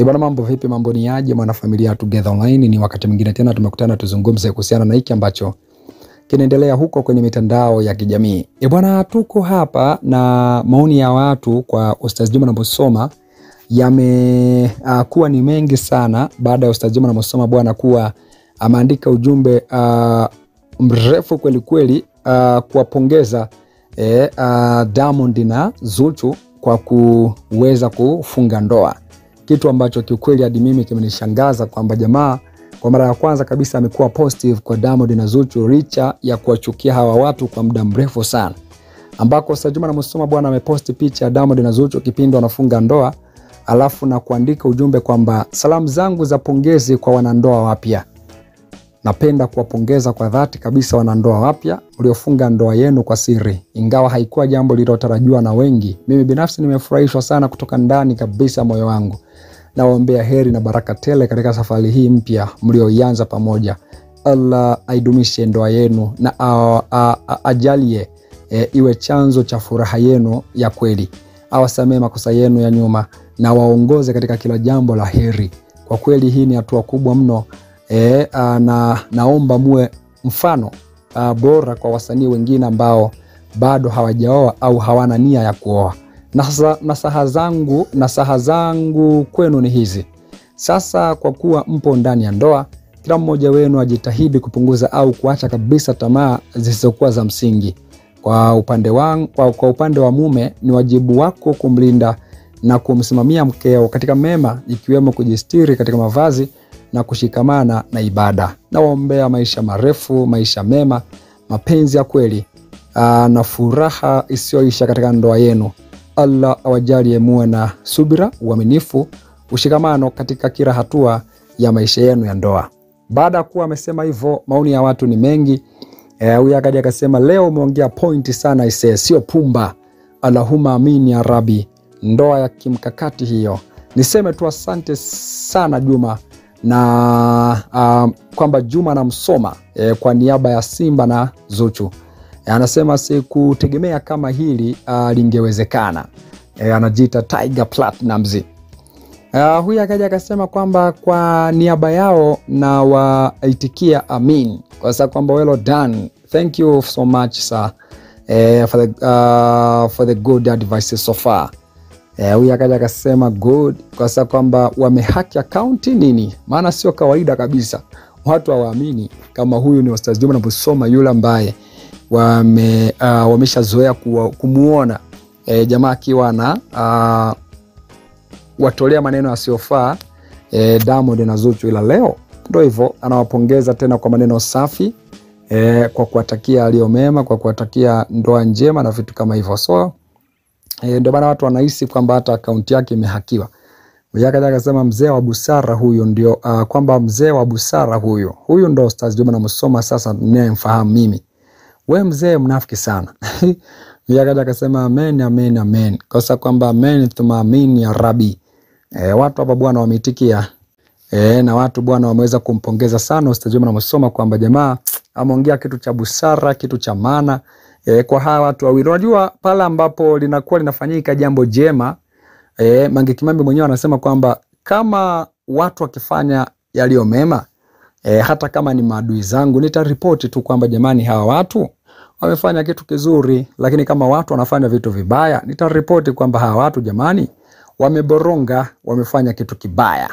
Bwana, mambo vipi? Mambo ni aje mwanafamilia Together Online? Ni wakati mwingine tena tumekutana tuzungumze kuhusiana na hiki ambacho kinaendelea huko kwenye mitandao ya kijamii. Bwana, tuko hapa na maoni ya watu kwa Ustaz Juma na Musoma yamekuwa ni mengi sana baada ya Ustaz Juma na Musoma bwana kuwa ameandika ujumbe mrefu kweli kweli kuwapongeza Diamond na Zuchu kwa kuweza kufunga ndoa. Kitu ambacho kiukweli hadi mimi kimenishangaza kwamba jamaa kwa mara ya kwanza kabisa amekuwa positive kwa Diamond na Zuchu licha ya kuwachukia hawa watu kwa muda mrefu sana. Ambako Ustaz Juma na Musoma bwana ameposti picha ya Diamond na Zuchu kipindi wanafunga ndoa, alafu na kuandika ujumbe kwamba salamu zangu za pongezi kwa wanandoa wapya. Napenda kuwapongeza kwa dhati kabisa wanandoa wapya mliofunga ndoa yenu kwa siri. Ingawa haikuwa jambo lililotarajiwa na wengi, mimi binafsi nimefurahishwa sana kutoka ndani kabisa moyo wangu. Nawaombea heri na baraka tele katika safari hii mpya mlioianza pamoja. Allah aidumishe ndoa yenu na ajalie iwe chanzo cha furaha yenu ya kweli. Awasamee makosa yenu ya nyuma na waongoze katika kila jambo la heri. Kwa kweli hii ni hatua kubwa mno. Naomba muwe mfano bora kwa wasanii wengine ambao bado hawajaoa au hawana nia ya kuoa. Nasaha zangu kwenu ni hizi. Sasa kwa kuwa mpo ndani ya ndoa, kila mmoja wenu ajitahidi kupunguza au kuacha kabisa tamaa zisizokuwa za msingi. Kwa upande wa mume ni wajibu wako kumlinda na kumsimamia mkeo katika mema, ikiwemo kujistiri katika mavazi na kushikamana na ibada. Nawaombea maisha marefu, maisha mema, mapenzi ya kweli na furaha isiyoisha katika ndoa yenu. Allah awajalie muwe na subira, uaminifu, ushikamano katika kila hatua ya maisha yenu ya ndoa. Baada kuwa amesema hivyo, maoni ya watu ni mengi. Huyu akaja akasema, leo umeongea pointi sana sio pumba. Allahumma amin ya Rabbi. Ndoa ya kimkakati hiyo. Niseme tu asante sana Juma na kwamba Juma na Musoma kwa niaba ya Simba na Zuchu. Anasema sikutegemea kama hili lingewezekana. Anajiita Tiger Platinumz. Huyu akaja akasema kwamba kwa niaba yao na waitikia amin. Kwa sababu kwamba well done. Thank you so much sir for the good advice so far. Huyu akaja akasema good kwa sababu kwamba wamehaki account nini? Maana sio kawaida kabisa watu hawaamini kama huyu ni Ustaz Juma na Musoma, yule ambaye wameshazoea kumuona jamaa akiwa na watolea maneno yasiyofaa Diamond na Zuchu, ila leo ndio hivyo anawapongeza tena kwa maneno safi kwa kuwatakia aliyo mema, kwa kuwatakia ndoa njema na vitu kama hivyo. So ndio maana watu wanahisi kwamba hata akaunti yake imehakiwa. Yakaja akasema mzee wa busara huyu ndio kwamba mzee wa busara huyu ndio Ustaz Juma na Musoma sasa ninayemfahamu mimi. We mzee mnafiki sana. Yakaja akasema amen amen amen. Kwa sababu kwamba amen thumma amin ya Rabbi. Watu hapa bwana wameitikia. Na watu bwana wameweza kumpongeza sana Ustaz Juma na Musoma kwamba jamaa ameongea kitu cha busara, kitu cha maana. Kwa hawa watu wawili, unajua pale ambapo linakuwa linafanyika jambo jema, Mange Kimambi mwenyewe anasema kwamba kama watu wakifanya yaliyo mema, hata kama ni maadui zangu nitaripoti tu kwamba jamani hawa watu wamefanya kitu kizuri, lakini kama watu wanafanya vitu vibaya nitaripoti kwamba hawa watu jamani wameboronga, wamefanya kitu kibaya.